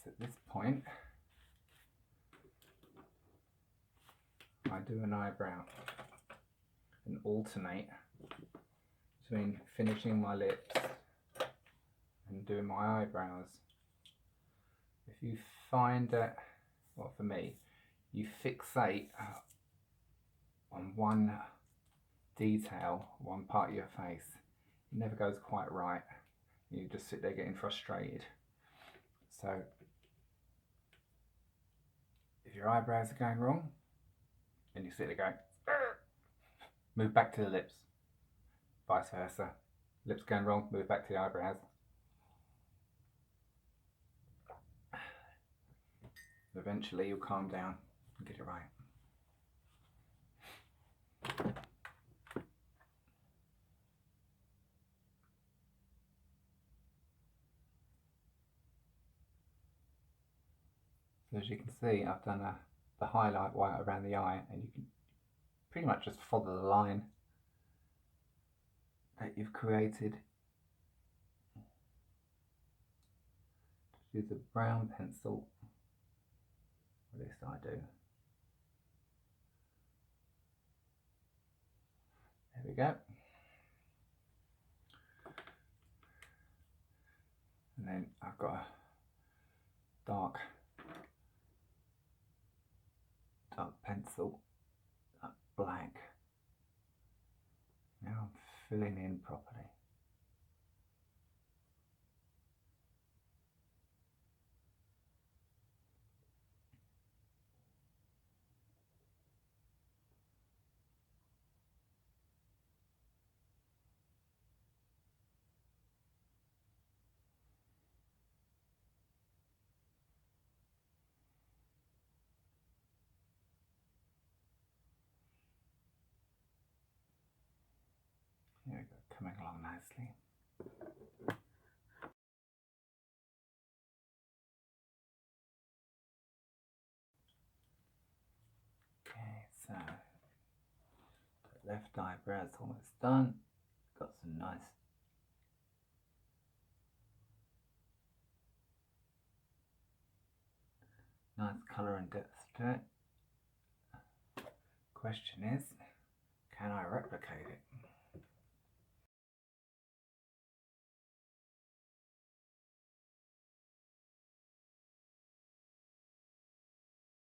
So at this point, I do an eyebrow and alternate between finishing my lips and doing my eyebrows. If you find that, well, for me, you fixate on one detail, one part of your face, it never goes quite right. You just sit there getting frustrated. So if your eyebrows are going wrong, then you sit there going, move back to the lips. Vice versa. Lips going wrong, move back to the eyebrows. Eventually you'll calm down and get it right. So as you can see, I've done the highlight white around the eye, and you can pretty much just follow the line that you've created. Use a brown pencil, or at least I do. There we go. And then I've got a dark pencil, black. Now I'm filling in properly. There we go, coming along nicely. Okay, so the left eyebrow's almost done. Got some nice colour and depth to it. Question is, can I replicate it?